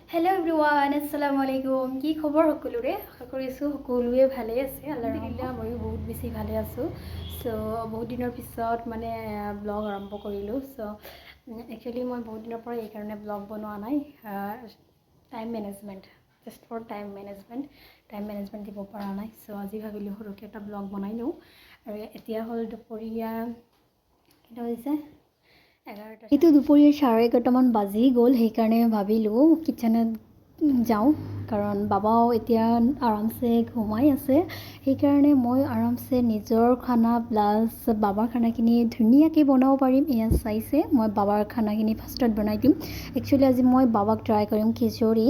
Hello' everyone, আসসালামু আলাইকুম। কি খবৰ সকলোৰে? আশা কৰিছোঁ সকলোৱে ভালে আছে। আলহামদুলিল্লাহ ময়ো বহুত বেছি ভালে আছোঁ। চ' বহুত দিনৰ পিছত মানে ব্লগ আৰম্ভ কৰিলোঁ। চ' একচুৱেলি মই বহুত দিনৰ পৰা এইকাৰণে ব্লগ বনোৱা নাই। Time management, just for time management দিব পৰা নাই। চ' আজি ভাবিলোঁ সৰুকৈ এটা ব্লগ বনাই লওঁ। আৰু এতিয়া হ'ল দুপৰীয়া কেইটা হৈছে, এইটো দুপৰীয়া 11:30মান বাজি গ'ল। সেইকাৰণে ভাবিলোঁ কিটচেনত যাওঁ, কাৰণ বাবাও এতিয়া আৰামছে ঘুমাই আছে। সেইকাৰণে মই আৰামছে নিজৰ খানা প্লাছ বাবাৰ খানাখিনি ধুনীয়াকৈ বনাব পাৰিম। এয়া চাইছে, মই বাবাৰ খানাখিনি ফাৰ্ষ্টত বনাই দিম। একচুৱেলি আজি মই বাবাক ট্ৰাই কৰিম খিচৰি।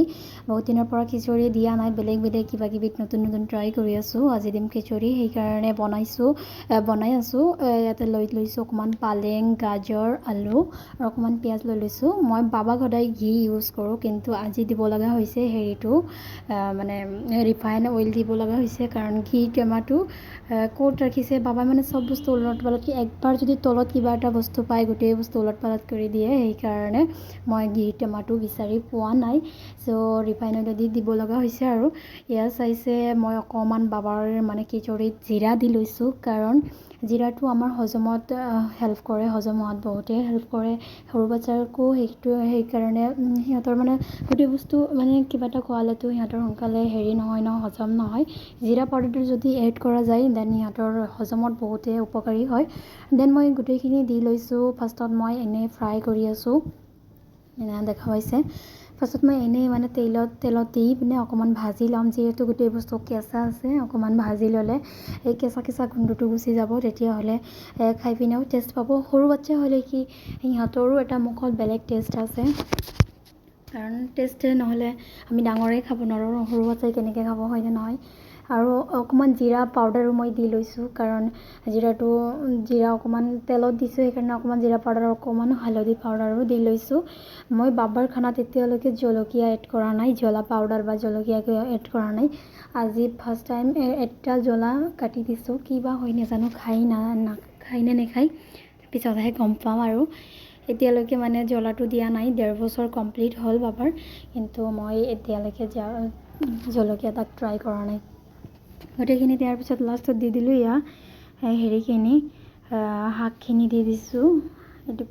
বহুত দিনৰ পৰা খিচৰি দিয়া নাই, বেলেগ কিবা কিবি নতুন ট্ৰাই কৰি আছোঁ। আজি দিম খিচৰি, সেইকাৰণে বনাই আছোঁ। ইয়াতে লৈছোঁ অকণমান পালেং, গাজৰ, আলু আৰু অকণমান পিঁয়াজ লৈছোঁ। মই বাবাক সদায় ঘি ইউজ কৰোঁ, কিন্তু আজি দিব লগা হৈছে মানে ৰিফাইন অইল দিব লগা হৈছে, কাৰণ ঘি টেমাটো ক'ত ৰাখিছে বাবাই, মানে চব বস্তু ওলট পালট, একবাৰ যদি তলত কিবা এটা বস্তু পায় গোটেই বস্তু ওলট পালট কৰি দিয়ে। সেইকাৰণে মই ঘি টেমাটো বিচাৰি পোৱা নাই। চ' ৰিফাইন অইল দিব লগা হৈছে। আৰু এয়া চাইছে, মই অকণমান বাবাৰ মানে খিচৰিত জিৰা দি লৈছোঁ, কাৰণ জিৰাটো আমাৰ হজমত হেল্প কৰে, হজম হোৱাত বহুতেই হেল্প কৰে। সৰু বাচ্ছাকো সেইকাৰণে সিহঁতৰ মানে গোটেই বস্তু মানে কিবা এটা খোৱালেতো সিহঁতৰ সোনকালে হজম নহয়। জিৰা পাউডাৰটো যদি এড কৰা যায় দেন সিহঁতৰ হজমত বহুতেই উপকাৰী হয়। দেন মই গোটেইখিনি দি লৈছোঁ। ফাৰ্ষ্টত মই এনেই ফ্ৰাই কৰি আছোঁ, দেখা পাইছে। ফাৰ্ষ্টত মই এনেই মানে তেলত দি পিনে অকণমান ভাজি ল'ম, যিহেতু গোটেই বস্তু কেঁচা আছে। অকণমান ভাজি ল'লে এই কেঁচা গোন্ধটো গুচি যাব, তেতিয়াহ'লে খাই পিনেও টেষ্ট পাব। সৰু বাচ্ছা হ'লে কি সিহঁতৰো এটা মুখত বেলেগ টেষ্ট আছে, কাৰণ টেষ্ট নহ'লে আমি ডাঙৰে খাব নোৱাৰোঁ, সৰু বাচ্ছাই কেনেকৈ খাব, হয়নে নহয়? আৰু অকণমান জিৰা পাউডাৰো মই দি লৈছোঁ, কাৰণ জিৰা অকণমান তেলত দিছোঁ, সেইকাৰণে অকণমান জিৰা পাউডাৰ, অকণমান হালধি পাউডাৰো দি লৈছোঁ। মই বাবাৰ খানাত এতিয়ালৈকে জলকীয়া এড কৰা নাই, জ্বলা পাউডাৰ বা জলকীয়া এড কৰা নাই। আজি ফাৰ্ষ্ট টাইম এটা জ্বলা কাটি দিছোঁ, কিবা হয় নাজানো, খাই নে নেখায় পিছতহে গম পাম। আৰু এতিয়ালৈকে মানে জ্বলাটো দিয়া নাই। 1.5 বছৰ কমপ্লিট হ'ল বাবাৰ, কিন্তু মই এতিয়ালৈকে জলকীয়া তাক ট্ৰাই কৰা নাই। গোটেইখিনি দিয়াৰ পিছত লাষ্টত দি দিলোঁ শাকখিনি দি দিছোঁ। এইটো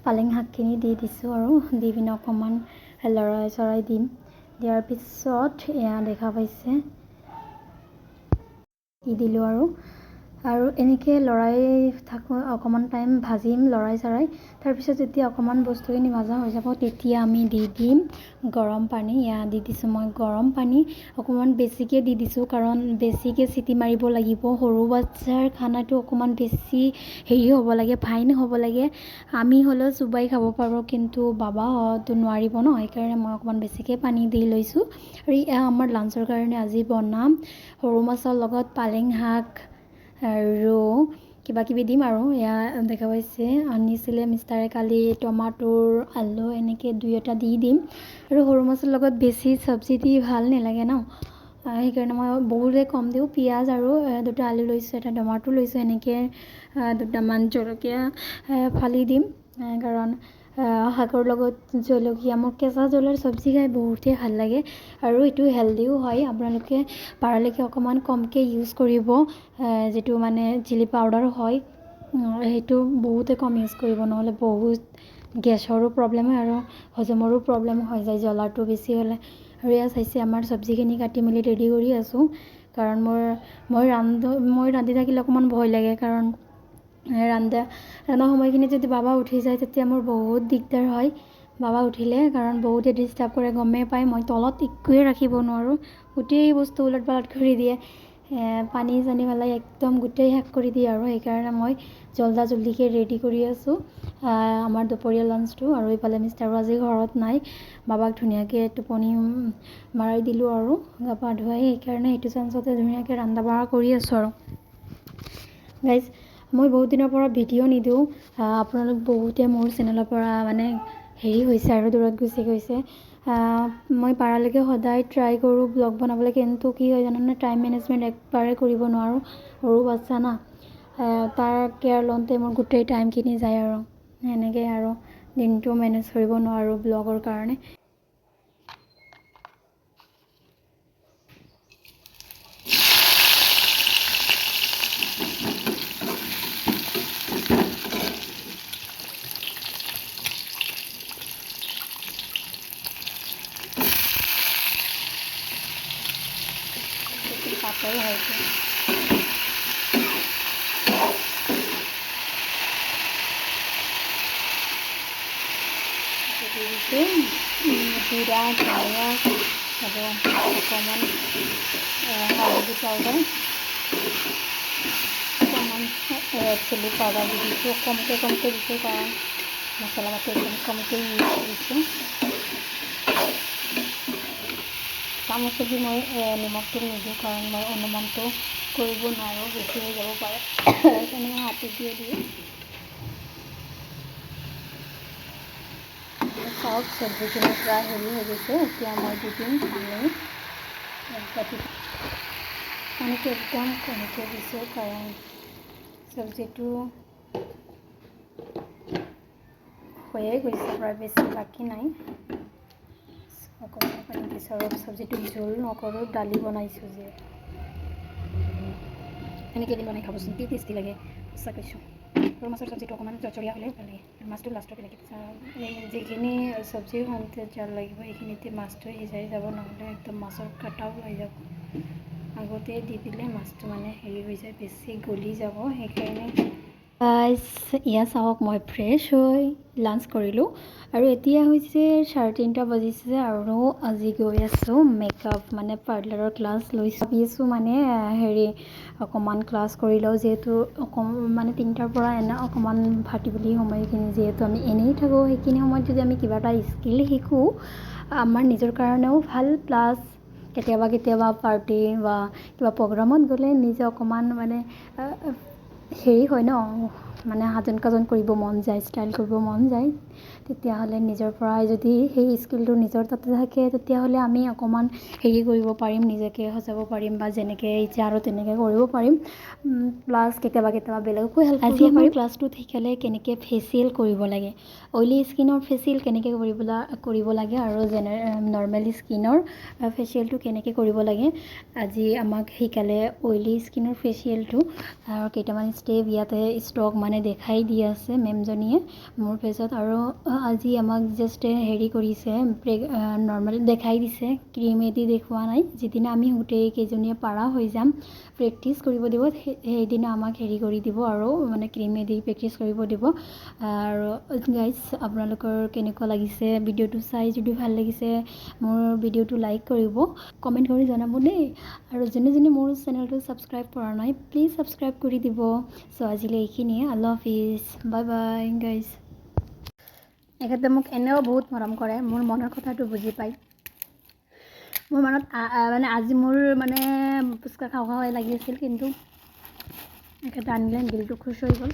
পালেং শাকখিনি দি দিছোঁ, আৰু দি পিনে অকণমান লৰাই দিম। দিয়াৰ পিছত দেখা পাইছে দি দিলোঁ, আৰু এনেকৈ লৰাই থাকোঁ, অকণমান টাইম ভাজিম লৰাই। তাৰপিছত যেতিয়া অকণমান বস্তুখিনি ভাজা হৈ যাব, তেতিয়া আমি দি দিম গৰম পানী। দি দিছোঁ মই গৰম পানী অকণমান বেছিকৈ দি দিছোঁ, কাৰণ বেছিকৈ চিটি মাৰিব লাগিব। সৰু বাচ্ছাৰ খানাটো অকণমান বেছি হ'ব লাগে, ফাইন হ'ব লাগে। আমি হ'লেও চোবাই খাব পাৰোঁ, কিন্তু বাবাহঁতো নোৱাৰিব ন, সেইকাৰণে মই অকণমান বেছিকৈ পানী দি লৈছোঁ। আৰু আমাৰ লাঞ্চৰ কাৰণে আজি বনাম সৰু মাছৰ লগত পালেং শাক আৰু কিবা কিবি দিম। আৰু দেখা পাইছে আনিছিলে মিষ্টাৰে কালি, টমাটোৰ, আলু এনেকৈ 2-এটা দি দিম। আৰু সৰু মাছৰ লগত বেছি চব্জি দি ভাল নালাগে ন, সেইকাৰণে মই বহুতে কম দিওঁ। পিঁয়াজ আৰু 2টা আলু লৈছোঁ, 1টা টমাটো লৈছোঁ, এনেকৈ 2টামান জলকীয়া ফালি দিম, কাৰণ শাকৰ লগত জলকীয়া, মোৰ কেঁচা জলকীয়াৰ চব্জি খাই বহুতেই ভাল লাগে। আৰু এইটো হেল্ডিও হয়। আপোনালোকে পাৰালৈকে অকণমান কমকৈ ইউজ কৰিব, যিটো মানে চিলি পাউডাৰ হয় সেইটো বহুতে কম ইউজ কৰিব, নহ'লে বহুত গেছৰো প্ৰব্লেম হয় আৰু হজমৰো প্ৰব্লেম হৈ যায় জ্বলাটো বেছি হ'লে। আৰু চাইছে আমাৰ চব্জিখিনি কাটি মেলি ৰেডি কৰি আছোঁ, কাৰণ মই ৰান্ধি থাকিলে অকণমান ভয় লাগে, কাৰণ ৰন্ধা সময়খিনি যদি বাবা উঠি যায় তেতিয়া মোৰ বহুত দিগদাৰ হয়। বাবা উঠিলে, কাৰণ বহুতে ডিষ্টাৰ্ব কৰে, গমেই পায়। মই তলত একোৱে ৰাখিব নোৱাৰোঁ, গোটেই বস্তু ওলট পালট কৰি দিয়ে, পানী চানি পেলাই একদম গোটেই শেষ কৰি দিয়ে। আৰু সেইকাৰণে মই জল্দিকৈ ৰেডি কৰি আছোঁ আমাৰ দুপৰীয়া লাঞ্চটো। আৰু এইফালে মিষ্টাৰো আজি ঘৰত নাই, বাবাক ধুনীয়াকৈ টোপনি মাৰাই দিলোঁ আৰু গা পা ধুৱাই, সেইকাৰণে সেইটো চান্সতে ধুনীয়াকৈ ৰন্ধা বঢ়া কৰি আছোঁ। আৰু গাইজ, মই বহুত দিনৰ পৰা ভিডিঅ' নিদিওঁ, আপোনালোক বহুতে মোৰ চেনেলৰ পৰা মানে হৈছে আৰু দূৰত গুচি গৈছে। মই পাৰালৈকে সদায় ট্ৰাই কৰোঁ ব্লগ বনাবলৈ, কিন্তু কি হয় জানানে, টাইম মেনেজমেণ্ট একবাৰে কৰিব নোৱাৰোঁ। সৰু বাচ্ছা না, তাৰ কেয়াৰ লওঁতে মোৰ গোটেই টাইমখিনি যায়, আৰু সেনেকৈ আৰু দিনটো মেনেজ কৰিব নোৱাৰোঁ ব্লগৰ কাৰণে। নকৰে হয়তো জিৰা ধনিয়া আৰু অকণমান হালধি পাউডাৰ অকণমান ৰেড চিলি পাউডাৰ দি দিছোঁ কমকৈ দিছোঁ কাৰণ মছলা পাতি একদম কমকৈ ইউজ কৰিছোঁ চামুচেদি মই নিমখটো নিদিওঁ কাৰণ মই অনুমানটো কৰিব নোৱাৰোঁ বেছি হৈ যাব পাৰে সেইকাৰণে মই হাতত দিয়ে দিওঁ চাওক চব্জিখিনি প্ৰায় হেৰি হৈ গৈছে এতিয়া মই দি দিম পানীটো একদম কমকৈ দিছোঁ কাৰণ চব্জিটো হৈয়ে গৈছে প্ৰায় বেছি বাকী নাই অকণমান পানী দিছোঁ আৰু চব্জিটো জোল নকৰোঁ দালি বনাইছোঁ যে এনেকৈ এদিন বনাই খাবচোন কি টেষ্টি লাগে সঁচা কৈছোঁ সৰু মাছৰ চব্জিটো অকণমান চৰচৰীয়া হ'লে ভাল লাগে মাছটো লাষ্টত এনেকৈ যিখিনি চব্জি হওঁতে জাল লাগিব এইখিনিতে মাছটো সিজাই যাব নহ'লে একদম মাছৰ কাটাও ওলাই যাব আগতে দি দিলে মাছটো মানে হেৰি হৈ যায় বেছি গলি যাব সেইকাৰণে এয়া চাওক মই ফ্ৰেছ হৈ লাঞ্চ কৰিলোঁ আৰু এতিয়া হৈছে 3:30 বাজিছে আৰু আজি গৈ আছোঁ মেকআপ মানে পাৰ্লাৰৰ ক্লাছ লৈছোঁ ভাবি আছোঁ মানে হেৰি অকণমান ক্লাছ কৰি লওঁ যিহেতু মানে 3টাৰ পৰা অকণমান ভাটিবেলি সময়খিনি যিহেতু আমি এনেই থাকোঁ সেইখিনি সময়ত যদি আমি কিবা এটা স্কিল শিকোঁ আমাৰ নিজৰ কাৰণেও ভাল প্লাছ কেতিয়াবা পাৰ্টি বা কিবা প্ৰগ্ৰামত গ'লে নিজে অকণমান মানে হেৰি হয় ন মানে সাজোন কাজন কৰিব মন যায় ষ্টাইল কৰিব মন যায় তেতিয়াহ'লে নিজৰ পৰাই যদি সেই স্কিলটো নিজৰ তাতে থাকে তেতিয়াহ'লে আমি অকণমান হেৰি কৰিব পাৰিম নিজকে সজাব পাৰিম বা যেনেকৈ ইচ্ছা আৰু তেনেকৈ কৰিব পাৰিম প্লাছ কেতিয়াবা বেলেগকো হেল্প আজি আমাৰ ক্লাছটোত শিকালে কেনেকৈ ফেচিয়েল কৰিব লাগে অইলি স্কিনৰ ফেচিয়েল কেনেকৈ কৰিব লাগে আৰু নৰ্মেল স্কিনৰ ফেচিয়েলটো কেনেকৈ কৰিব লাগে আজি আমাক শিকালে অইলি স্কিনৰ ফেচিয়েলটো আৰু কেইটামান ষ্টেপ ইয়াতে ষ্টক মানে দেখাই দি আছে মেমজনীয়ে মোৰ পেজত আৰু আজি আমাক জাষ্ট হেৰি কৰিছে নৰ্মেল দেখাই দিছে ক্ৰীমেদি দেখুওৱা নাই যিদিনা আমি গোটেইকেইজনীয়ে পাৰা হৈ যাম প্ৰেক্টিছ কৰিব দিব সেইদিনা আমাক হেৰি কৰি দিব আৰু মানে ক্ৰীমেদি প্ৰেক্টিছ কৰিব দিব আৰু গাইজ আপোনালোকৰ কেনেকুৱা লাগিছে ভিডিঅ'টো চাই যদি ভাল লাগিছে মোৰ ভিডিঅ'টো লাইক কৰিব কমেণ্ট কৰি জনাব দেই আৰু যোনে মোৰ চেনেলটো ছাবস্ক্ৰাইব কৰা নাই প্লিজ ছাবস্ক্ৰাইব কৰি দিব চ' আজিলৈ এইখিনিয়ে Allah Hafiz bye bye guys এখেতে মোক এনেও বহুত মৰম কৰে মোৰ মনৰ কথাটো বুজি পায় মোৰ মনত মানে আজি মোৰ মানে ফুচকা খাওঁ লাগি আছিল কিন্তু এখেতে আনিলে দিলটো খুচ হৈ গ'ল